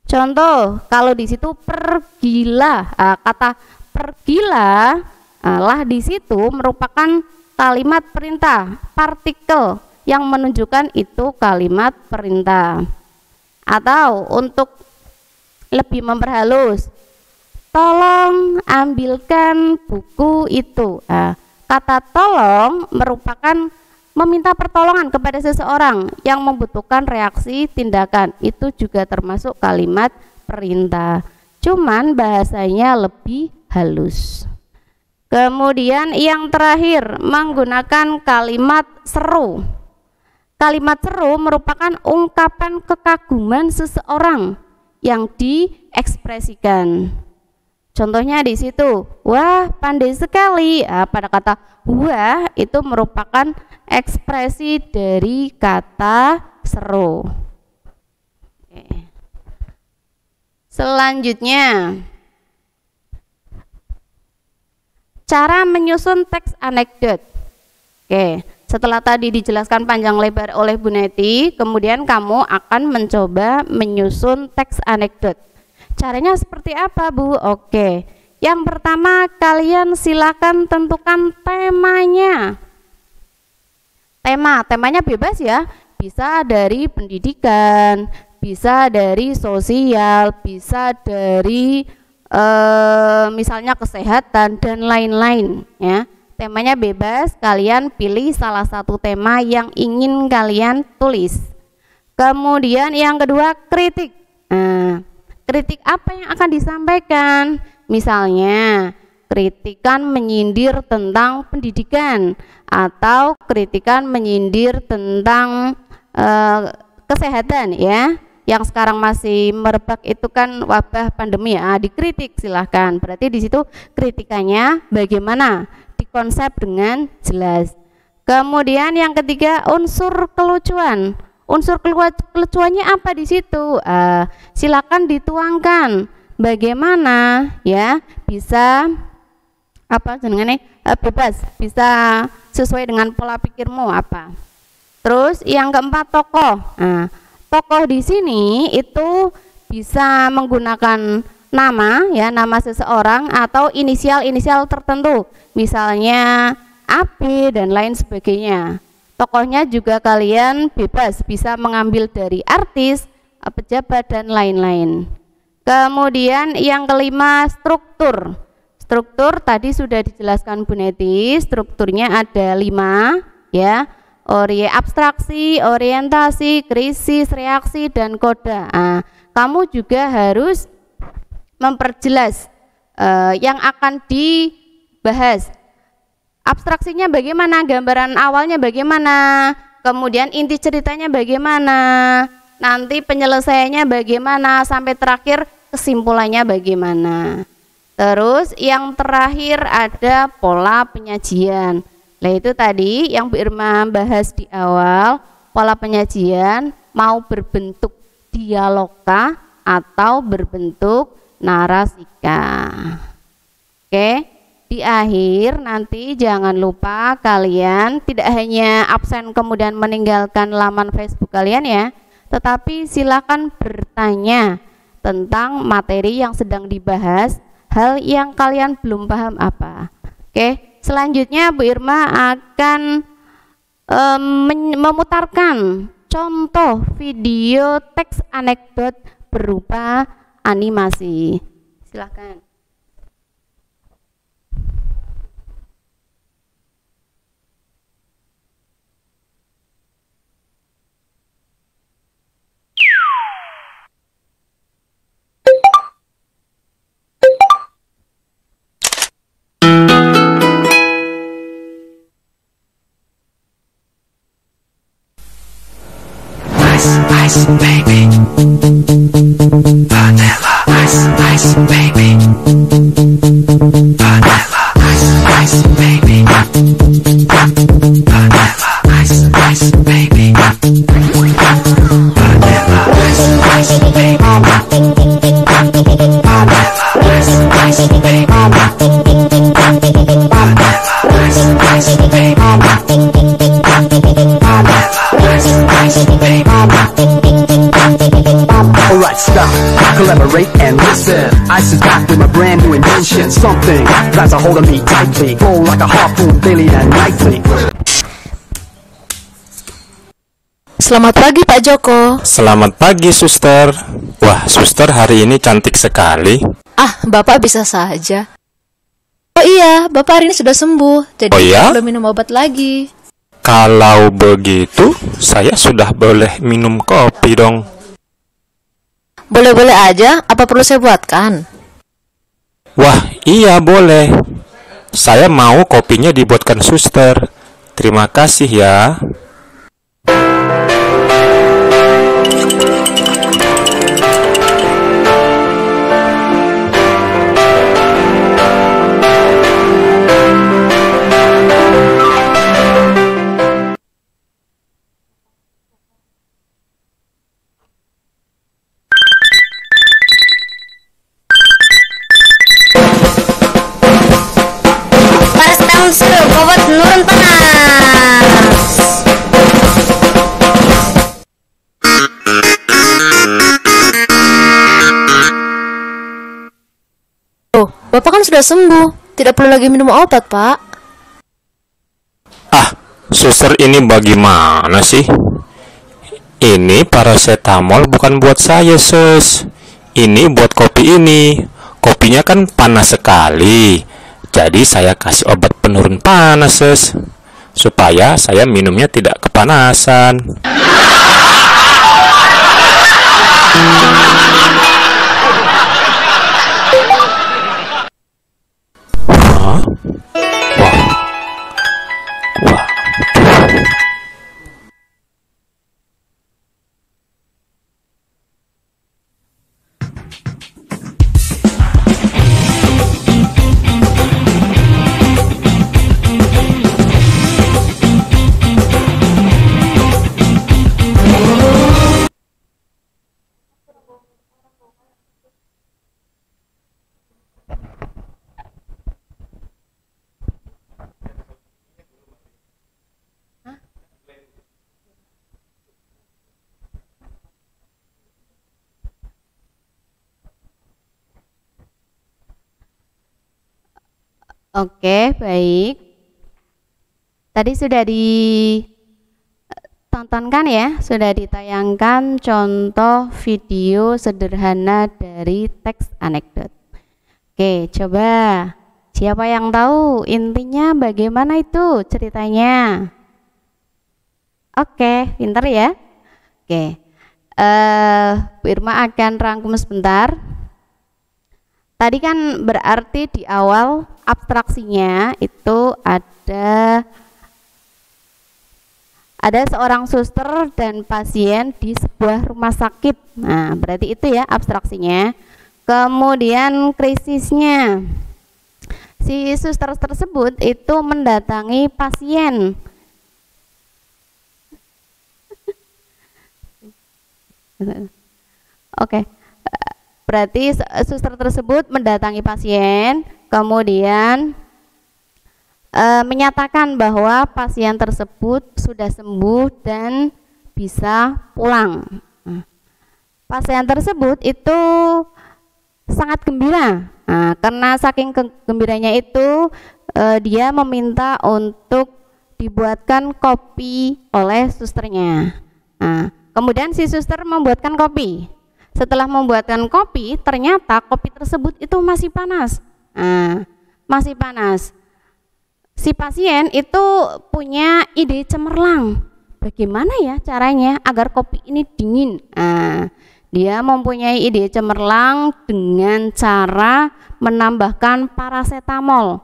Contoh, kalau di situ pergilah, kata pergilah lah di situ merupakan kalimat perintah, partikel yang menunjukkan itu kalimat perintah. Atau untuk lebih memperhalus, tolong ambilkan buku itu. Kata tolong merupakan meminta pertolongan kepada seseorang yang membutuhkan reaksi tindakan. Itu juga termasuk kalimat perintah. Cuman bahasanya lebih halus. Kemudian yang terakhir menggunakan kalimat seru. Kalimat seru merupakan ungkapan kekaguman seseorang yang diekspresikan. Contohnya di situ, wah pandai sekali. Pada kata wah itu merupakan ekspresi dari kata seru. Oke. Selanjutnya, cara menyusun teks anekdot. Oke, setelah tadi dijelaskan panjang lebar oleh Bu Neti, kemudian kamu akan mencoba menyusun teks anekdot. Caranya seperti apa, Bu? Oke, yang pertama kalian silakan tentukan temanya. Temanya bebas ya, bisa dari pendidikan, bisa dari sosial, bisa dari misalnya kesehatan dan lain-lain ya. Temanya bebas, kalian pilih salah satu tema yang ingin kalian tulis. Kemudian yang kedua, kritik. Kritik apa yang akan disampaikan? Misalnya kritikan menyindir tentang pendidikan, atau kritikan menyindir tentang kesehatan ya, yang sekarang masih merebak itu kan wabah pandemi ya. Dikritik silahkan, berarti di situ kritikannya bagaimana, dikonsep dengan jelas. Kemudian yang ketiga, unsur kelucuan. Unsur kelucuannya apa di situ? Silakan dituangkan bagaimana ya, bisa apa jenengannya bebas, bisa sesuai dengan pola pikirmu apa. Terus yang keempat, tokoh. Tokoh di sini itu bisa menggunakan nama ya, nama seseorang atau inisial-inisial tertentu, misalnya AP dan lain sebagainya. Tokohnya juga kalian bebas, bisa mengambil dari artis, pejabat dan lain-lain. Kemudian yang kelima, struktur. Struktur tadi sudah dijelaskan Bu Neti, strukturnya ada 5 ya. Abstraksi, orientasi, krisis, reaksi dan koda. Kamu juga harus memperjelas yang akan dibahas. Abstraksinya bagaimana, gambaran awalnya bagaimana, kemudian inti ceritanya bagaimana, nanti penyelesaiannya bagaimana, sampai terakhir kesimpulannya bagaimana. Terus yang terakhir ada pola penyajian. Nah itu tadi yang Bu Irma bahas di awal, pola penyajian mau berbentuk dialogkah atau berbentuk narasika. Oke. Di akhir nanti jangan lupa kalian tidak hanya absen kemudian meninggalkan laman Facebook kalian ya, tetapi silakan bertanya tentang materi yang sedang dibahas, hal yang kalian belum paham apa. Oke, selanjutnya Bu Irma akan memutarkan contoh video teks anekdot berupa animasi. Silakan. Ice, baby. Vanilla ice, ice, baby. Alright, stop, collaborate and listen. Ice is back with my brand new invention. Something grabs a hold of me tightly, flow like a harpoon daily and nightly. Selamat pagi Pak Joko. Selamat pagi suster. Wah suster hari ini cantik sekali. Ah, Bapak bisa saja. Oh iya, Bapak hari ini sudah sembuh. Jadi Oh ya? belum minum obat lagi. Kalau begitu saya sudah boleh minum kopi dong. Boleh-boleh aja, apa perlu saya buatkan? Wah iya boleh. Saya mau kopinya dibuatkan suster. Terima kasih ya. Obat penurun panas. Oh, Bapak kan sudah sembuh. Tidak perlu lagi minum obat, Pak. Ah suster ini bagaimana sih? Ini paracetamol bukan buat saya sus. Ini buat kopi ini. Kopinya kan panas sekali. Jadi saya kasih obat penurun panas sus, supaya saya minumnya tidak kepanasan. Hah? Wah. Wah. Oke, baik. Tadi sudah ditontonkan ya, sudah ditayangkan contoh video sederhana dari teks anekdot. Oke, coba siapa yang tahu intinya bagaimana itu ceritanya? Oke, pintar ya. Oke, Bu Irma akan rangkum sebentar. Tadi kan berarti di awal abstraksinya itu ada seorang suster dan pasien di sebuah rumah sakit. Nah, berarti itu ya abstraksinya. Kemudian krisisnya. Si suster tersebut itu mendatangi pasien. Oke. Berarti suster tersebut mendatangi pasien, kemudian menyatakan bahwa pasien tersebut sudah sembuh dan bisa pulang. Pasien tersebut itu sangat gembira. Nah, karena saking gembiranya itu dia meminta untuk dibuatkan kopi oleh susternya. Nah, kemudian si suster membuatkan kopi. Setelah membuatkan kopi, ternyata kopi tersebut itu masih panas. Nah, masih panas. Si pasien itu punya ide cemerlang. Bagaimana ya caranya agar kopi ini dingin? Nah, dia mempunyai ide cemerlang dengan cara menambahkan paracetamol.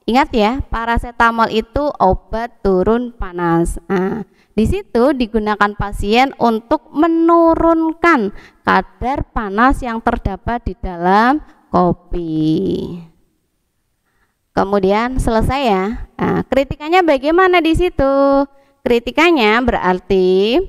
Ingat ya, paracetamol itu obat turun panas. Nah, di situ digunakan pasien untuk menurunkan kadar panas yang terdapat di dalam kopi. Kemudian selesai ya. Nah, kritikannya bagaimana di situ? Kritikannya berarti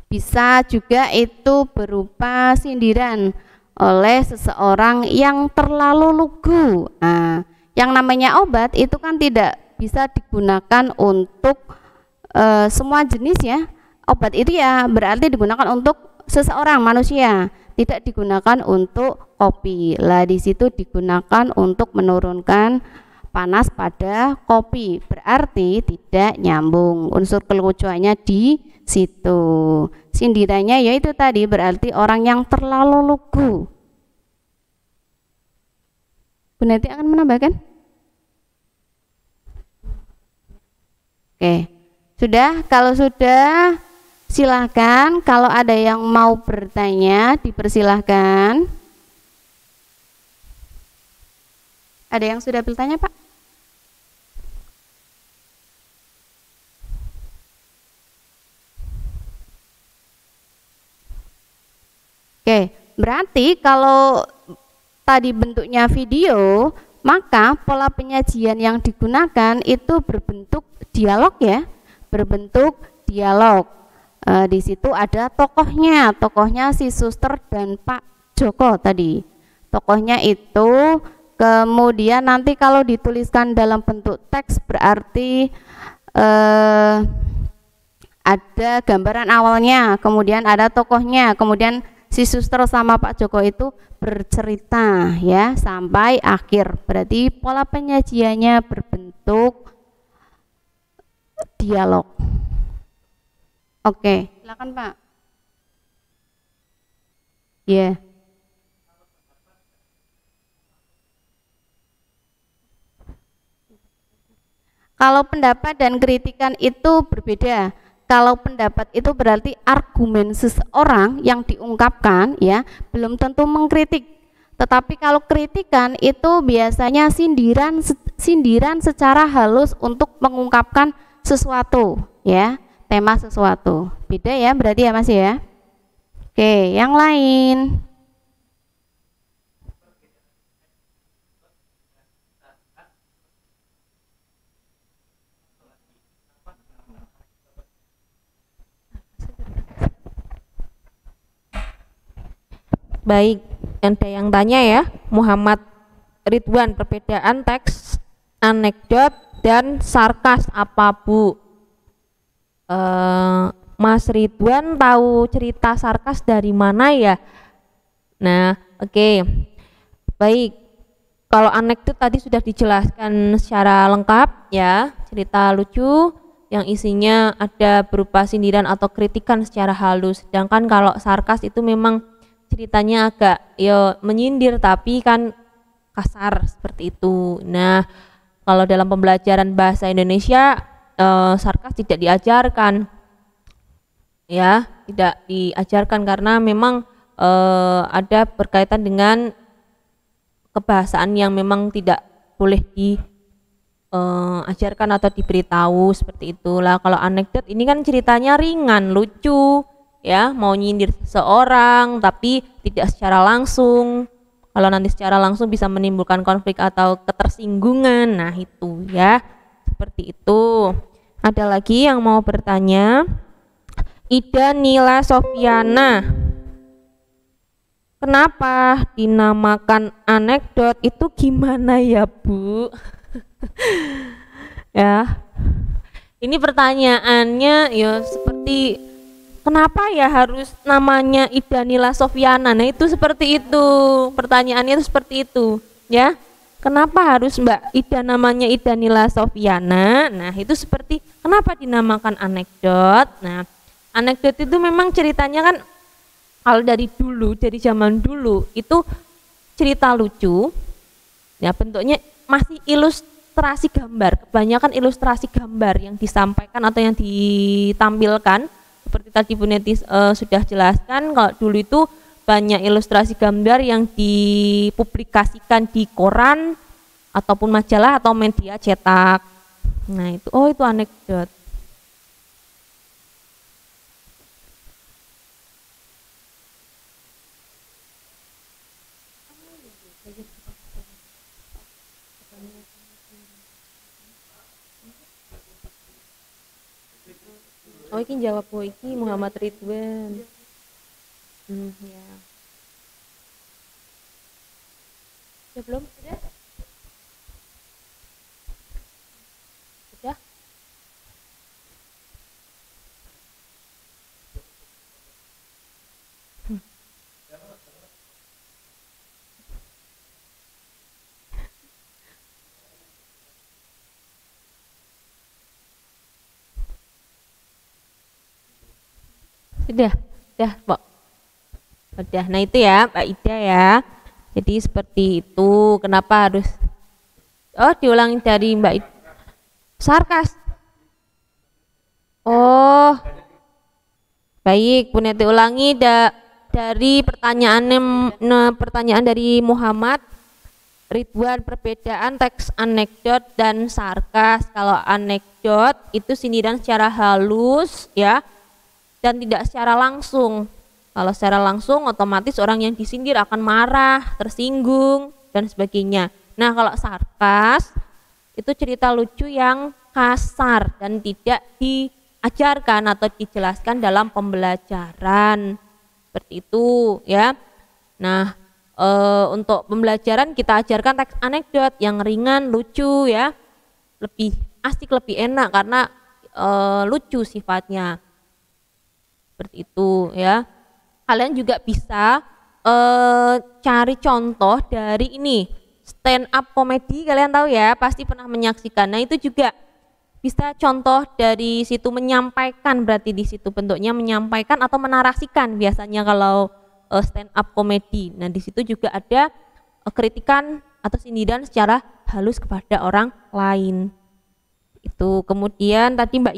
bisa juga itu berupa sindiran oleh seseorang yang terlalu lugu. Nah, yang namanya obat itu kan tidak bisa digunakan untuk semua jenis ya. Obat itu ya berarti digunakan untuk seseorang manusia, tidak digunakan untuk kopi. Lah di situ digunakan untuk menurunkan panas pada kopi, berarti tidak nyambung. Unsur kelucuannya di situ. Sindirannya yaitu tadi berarti orang yang terlalu lugu. Bu Neti akan menambahkan? Oke, sudah. Kalau sudah, silahkan. Kalau ada yang mau bertanya, dipersilahkan. Ada yang sudah bertanya, Pak? Oke, berarti kalau tadi bentuknya video, maka pola penyajian yang digunakan itu berbentuk dialog ya, berbentuk dialog. Di situ ada tokohnya si Suster dan Pak Joko tadi. Tokohnya itu kemudian nanti kalau dituliskan dalam bentuk teks berarti ada gambaran awalnya, kemudian ada tokohnya, kemudian si Suster sama Pak Joko itu bercerita ya sampai akhir. Berarti pola penyajiannya berbentuk dialog. Oke, silakan Pak. Ya. Yeah. Kalau pendapat dan kritikan itu berbeda. Kalau pendapat itu berarti argumen seseorang yang diungkapkan ya, belum tentu mengkritik. Tetapi kalau kritikan itu biasanya sindiran secara halus untuk mengungkapkan sesuatu ya, tema sesuatu. Beda ya berarti ya Mas ya. Oke, yang lain. Baik, ada yang tanya ya, Muhammad Ridwan, perbedaan teks anekdot dan sarkas apa Bu? Mas Ridwan tahu cerita sarkas dari mana ya? Nah, oke. Baik, kalau anekdot tadi sudah dijelaskan secara lengkap ya, cerita lucu yang isinya ada berupa sindiran atau kritikan secara halus. Sedangkan kalau sarkas itu memang ceritanya agak menyindir tapi kan kasar seperti itu. Nah, kalau dalam pembelajaran bahasa Indonesia sarkas tidak diajarkan ya, tidak diajarkan karena memang ada berkaitan dengan kebahasaan yang memang tidak boleh diajarkan atau diberitahu seperti itulah. Kalau anekdot ini kan ceritanya ringan, lucu ya, mau nyindir seseorang tapi tidak secara langsung. Kalau nanti secara langsung bisa menimbulkan konflik atau ketersinggungan. Nah itu ya, seperti itu. Ada lagi yang mau bertanya? Ida Nila Sofiana, kenapa dinamakan anekdot itu gimana ya Bu? Ya, ini pertanyaannya ya seperti kenapa ya harus namanya Ida Nila Sofiana? Nah itu seperti itu, pertanyaannya itu seperti itu ya. Kenapa harus Mbak Ida namanya Ida Nila Sofiana? Nah itu seperti kenapa dinamakan anekdot? Nah anekdot itu memang ceritanya kan kalau dari dulu, dari zaman dulu itu cerita lucu ya, bentuknya masih ilustrasi gambar, kebanyakan ilustrasi gambar yang disampaikan atau yang ditampilkan. Seperti tadi Bu Neti sudah jelaskan, kalau dulu itu banyak ilustrasi gambar yang dipublikasikan di koran ataupun majalah atau media cetak. Nah itu, oh itu anekdot. Oh ini jawab Bu iki Muhammad Ridwan. Ya. Ya belum? Sudah? Sudah? Udah, Mbak. Udah. Nah, itu ya, Mbak Ida ya. Jadi seperti itu. Kenapa harus diulangi dari Mbak Ida. Sarkas. Oh. Baik, Bu Neti ulangi dari pertanyaan dari Muhammad Ridwan, perbedaan teks anekdot dan sarkas. Kalau anekdot itu sindiran secara halus ya dan tidak secara langsung. Kalau secara langsung otomatis orang yang disindir akan marah, tersinggung dan sebagainya. Nah, kalau sarkas itu cerita lucu yang kasar dan tidak diajarkan atau dijelaskan dalam pembelajaran. Seperti itu ya. Nah, untuk pembelajaran kita ajarkan teks anekdot yang ringan, lucu ya, lebih asik, lebih enak karena lucu sifatnya. Seperti itu ya. Kalian juga bisa cari contoh dari ini stand up comedy, kalian tahu ya, pasti pernah menyaksikan. Nah, itu juga bisa contoh dari situ, menyampaikan, berarti di situ bentuknya menyampaikan atau menarasikan biasanya kalau stand up comedy. Nah, di situ juga ada kritikan atau sindiran secara halus kepada orang lain. Itu. Kemudian tadi Mbak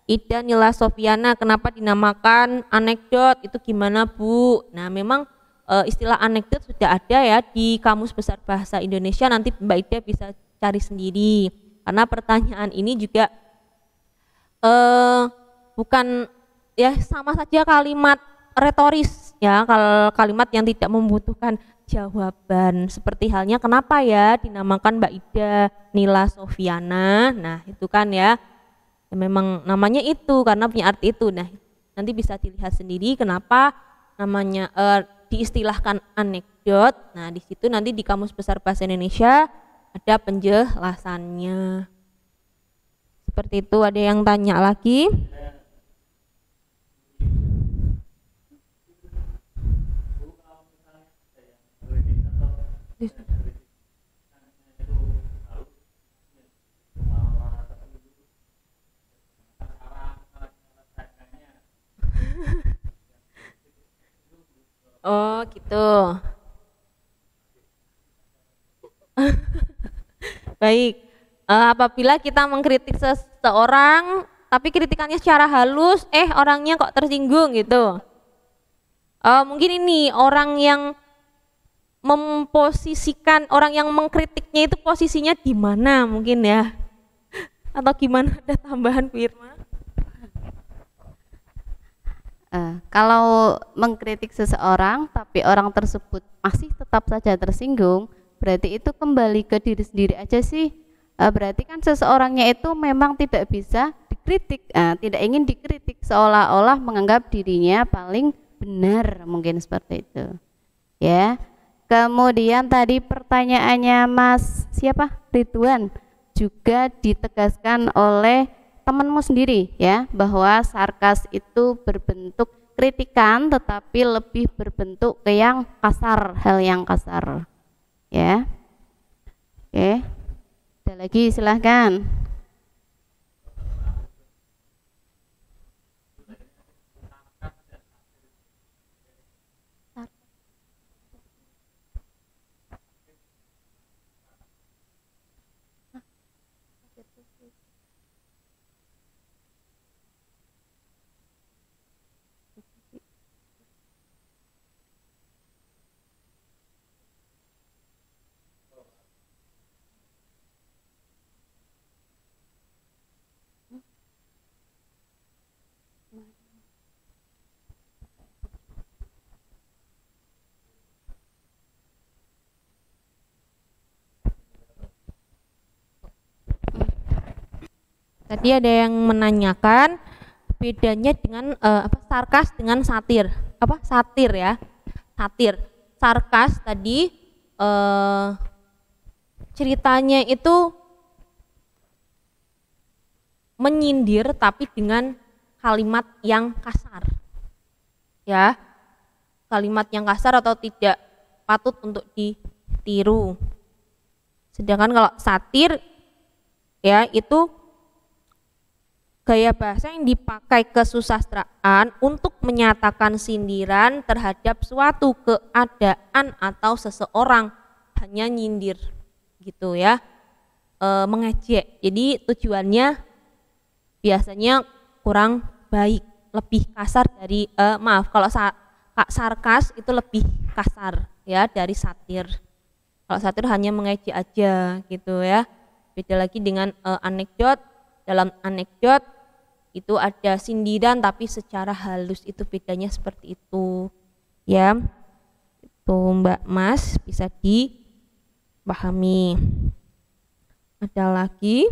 Ida Nila Sofiana, kenapa dinamakan anekdot? Itu gimana, Bu? Nah, memang istilah anekdot sudah ada ya di Kamus Besar Bahasa Indonesia, nanti Mbak Ida bisa cari sendiri. Karena pertanyaan ini juga bukan ya, sama saja kalimat retoris ya, kalau kalimat yang tidak membutuhkan jawaban. Seperti halnya kenapa ya dinamakan Mbak Ida Nila Sofiana. Nah, itu kan ya, memang namanya itu karena punya arti itu. Nah, nanti bisa dilihat sendiri kenapa namanya diistilahkan anekdot. Nah, di situ nanti di Kamus Besar Bahasa Indonesia ada penjelasannya. Seperti itu. Ada yang tanya lagi? Oh, gitu. Baik. Apabila kita mengkritik seseorang tapi kritikannya secara halus, orangnya kok tersinggung gitu. Mungkin ini orang yang memposisikan, orang yang mengkritiknya itu posisinya di mana mungkin ya, atau gimana? Ada tambahan, Bu Irma? Kalau mengkritik seseorang tapi orang tersebut masih tetap saja tersinggung, berarti itu kembali ke diri sendiri aja sih. Berarti kan seseorangnya itu memang tidak bisa dikritik, tidak ingin dikritik, seolah-olah menganggap dirinya paling benar, mungkin seperti itu ya. Kemudian tadi pertanyaannya Mas siapa, Ridwan, juga ditegaskan oleh temanmu sendiri ya, bahwa sarkas itu berbentuk kritikan tetapi lebih berbentuk ke yang kasar, hal yang kasar ya. Oke, ada lagi, silahkan. Tadi ada yang menanyakan bedanya dengan sarkas dengan satir. Satir ya, satir. Sarkas tadi ceritanya itu menyindir tapi dengan kalimat yang kasar ya, kalimat yang kasar atau tidak patut untuk ditiru. Sedangkan kalau satir ya, itu gaya bahasa yang dipakai kesusastraan untuk menyatakan sindiran terhadap suatu keadaan atau seseorang, hanya nyindir gitu ya, mengejek. Jadi tujuannya biasanya kurang baik, lebih kasar dari maaf, kalau sarkas itu lebih kasar ya dari satir. Kalau satir hanya mengejek aja gitu ya. Beda lagi dengan anekdot. Dalam anekdot itu ada sindiran tapi secara halus, itu bedanya seperti itu ya. Itu Mbak Mas, bisa dipahami. Ada lagi?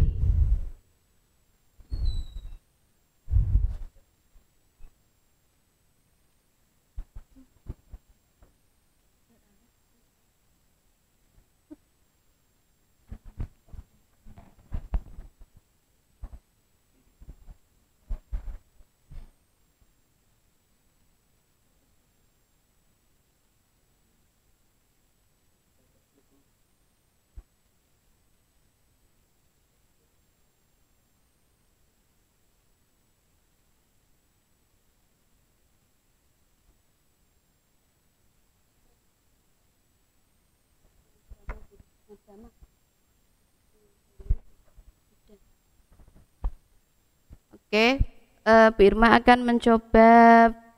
Oke, Bu Irma akan mencoba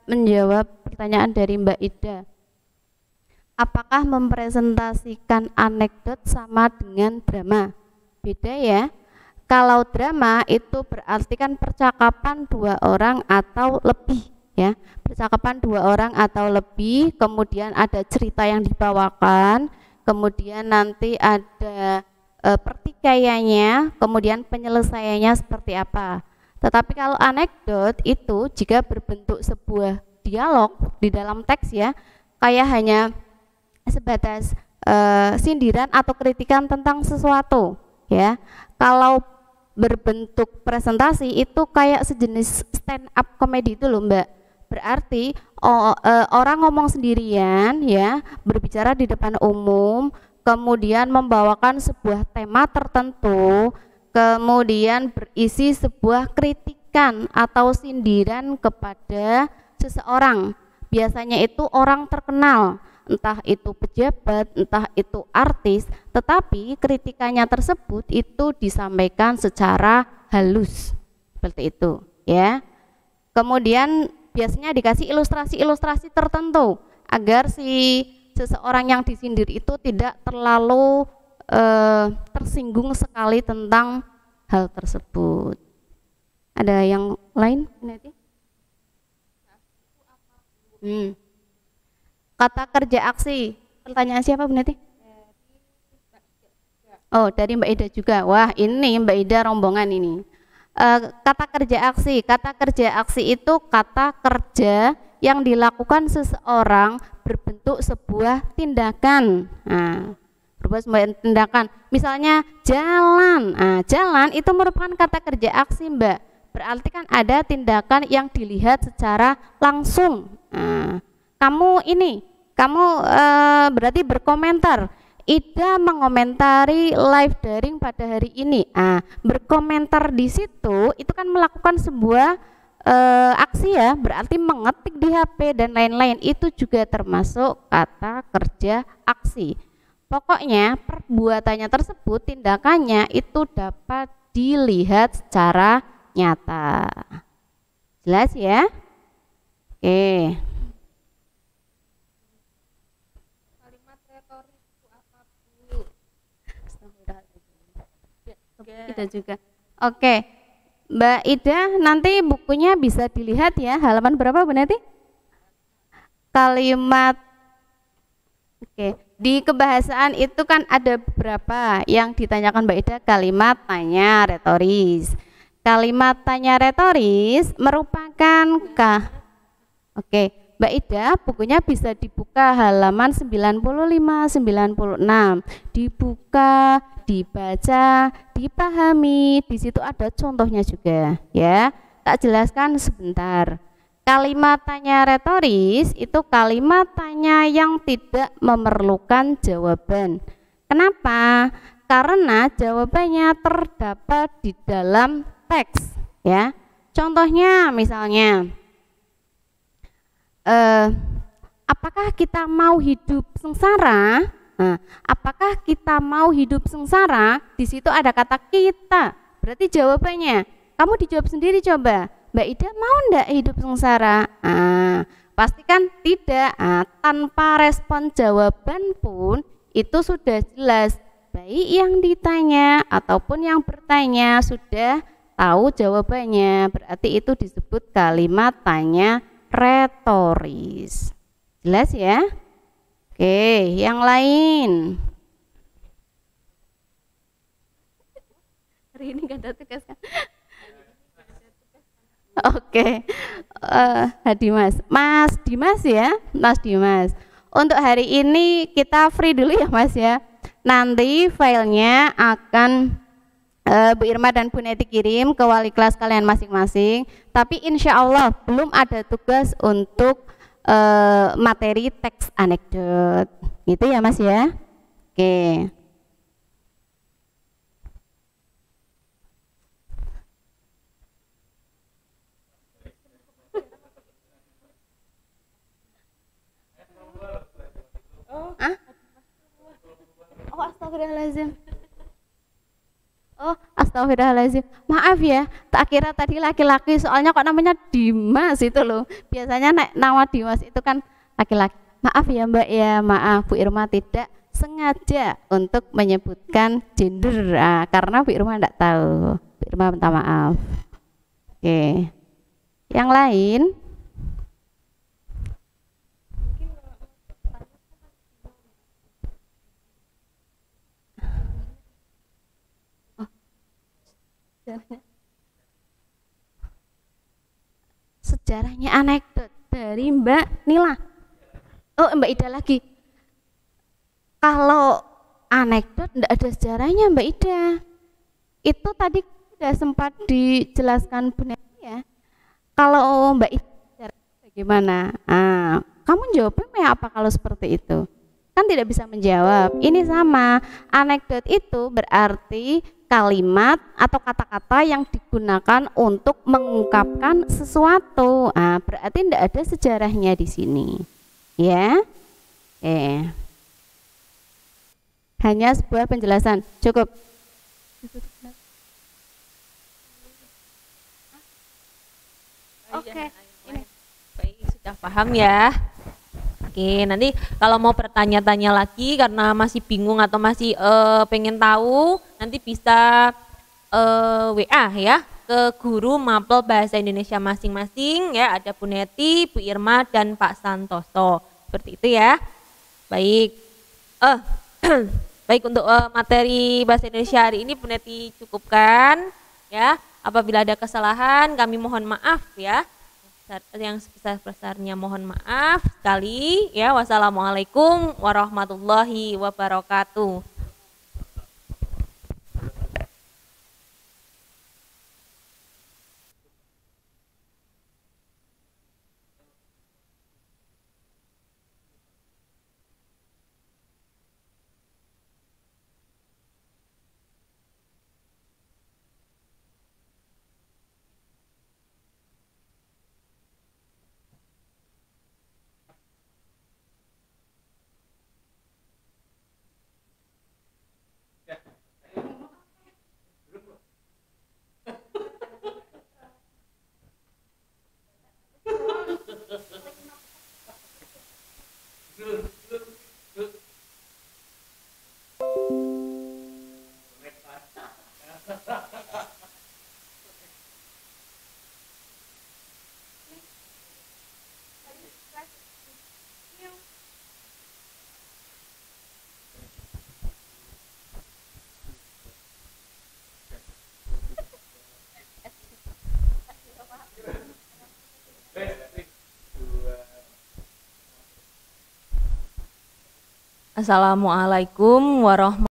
menjawab pertanyaan dari Mbak Ida. Apakah mempresentasikan anekdot sama dengan drama? Beda ya. Kalau drama itu berarti kan percakapan dua orang atau lebih ya. Percakapan dua orang atau lebih, kemudian ada cerita yang dibawakan, kemudian nanti ada pertikaiannya, kemudian penyelesaiannya seperti apa. Tetapi kalau anekdot itu jika berbentuk sebuah dialog di dalam teks ya, kayak hanya sebatas sindiran atau kritikan tentang sesuatu ya. Kalau berbentuk presentasi itu kayak sejenis stand up comedy itu loh Mbak. Berarti orang ngomong sendirian ya, berbicara di depan umum, kemudian membawakan sebuah tema tertentu, kemudian berisi sebuah kritikan atau sindiran kepada seseorang. Biasanya itu orang terkenal, entah itu pejabat, entah itu artis, tetapi kritikannya tersebut itu disampaikan secara halus, seperti itu ya. Kemudian biasanya dikasih ilustrasi-ilustrasi tertentu agar si seseorang yang disindir itu tidak terlalu tersinggung sekali tentang hal tersebut. Ada yang lain? Kata kerja aksi. Pertanyaan siapa Bu Neti? Oh, dari Mbak Ida juga. Wah, ini Mbak Ida rombongan ini. Kata kerja aksi. Kata kerja aksi itu kata kerja yang dilakukan seseorang berbentuk sebuah tindakan. Nah, berbuat sebuah tindakan. Misalnya jalan. Nah, jalan itu merupakan kata kerja aksi, Mbak. Berarti kan ada tindakan yang dilihat secara langsung. Nah, kamu berarti berkomentar. Ida mengomentari live daring pada hari ini. Berkomentar di situ itu kan melakukan sebuah aksi ya, berarti mengetik di HP dan lain-lain, itu juga termasuk kata kerja aksi. Pokoknya perbuatannya tersebut, tindakannya itu dapat dilihat secara nyata. Jelas ya? Oke. Ida juga. Oke, Mbak Ida, nanti bukunya bisa dilihat ya, halaman berapa Bu Neti? Kalimat. Oke, di kebahasaan itu kan ada beberapa yang ditanyakan Mbak Ida, kalimat tanya retoris. Kalimat tanya retoris merupakan Oke, Mbak Ida, bukunya bisa dibuka halaman 95-96. Dibuka, dibaca, dipahami, di situ ada contohnya juga ya. Tak jelaskan sebentar. Kalimat tanya retoris itu kalimat tanya yang tidak memerlukan jawaban. Kenapa? Karena jawabannya terdapat di dalam teks ya. Contohnya misalnya, apakah kita mau hidup sengsara? Nah, apakah kita mau hidup sengsara? Di situ ada kata kita. Berarti jawabannya, kamu dijawab sendiri coba. Mbak Ida mau ndak hidup sengsara? Pastikan tidak. Tanpa respon jawaban pun itu sudah jelas. Baik yang ditanya ataupun yang bertanya sudah tahu jawabannya. Berarti itu disebut kalimat tanya retoris. Jelas ya? Oke, yang lain. Hari ini gak ada tugas kan? Oke, Dimas, Mas Dimas ya, Mas Dimas. Untuk hari ini kita free dulu ya Mas ya. Nanti filenya akan Bu Irma dan Bu Neti kirim ke wali kelas kalian masing-masing. Tapi insya Allah belum ada tugas untuk materi teks anekdot. Gitu ya Mas ya. Oke. Oh astagfirullahaladzim. Oh astagfirullahaladzim. Maaf ya, tak kira tadi laki-laki, soalnya kok namanya Dimas itu loh. Biasanya nama Dimas itu kan laki-laki. Maaf ya Mbak ya, maaf Bu Irma tidak sengaja untuk menyebutkan gender karena Bu Irma tidak tahu. Bu Irma minta maaf. Oke. Yang lain? Sejarahnya anekdot dari Mbak Nila. Oh Mbak Ida lagi. Kalau anekdot tidak ada sejarahnya Mbak Ida. Itu tadi sudah sempat dijelaskan benar ya. Kalau Mbak Ida bagaimana? Kamu jawabnya apa kalau seperti itu? Kan tidak bisa menjawab. Ini sama. Anekdot itu berarti kalimat atau kata-kata yang digunakan untuk mengungkapkan sesuatu. Berarti tidak ada sejarahnya di sini. Ya. Hanya sebuah penjelasan. Cukup. Oke. Baik, sudah paham ya. Oke, nanti kalau mau bertanya-tanya lagi karena masih bingung atau masih pengen tahu, nanti bisa WA ya ke guru mapel bahasa Indonesia masing-masing ya. Ada Bu Neti, Bu Irma dan Pak Santoso. Seperti itu ya. Baik. Baik, untuk materi bahasa Indonesia hari ini Bu Neti cukupkan ya. Apabila ada kesalahan kami mohon maaf ya. Yang sebesar-besarnya mohon maaf sekali ya. Wassalamualaikum warahmatullahi wabarakatuh. Assalamualaikum warahmatullahi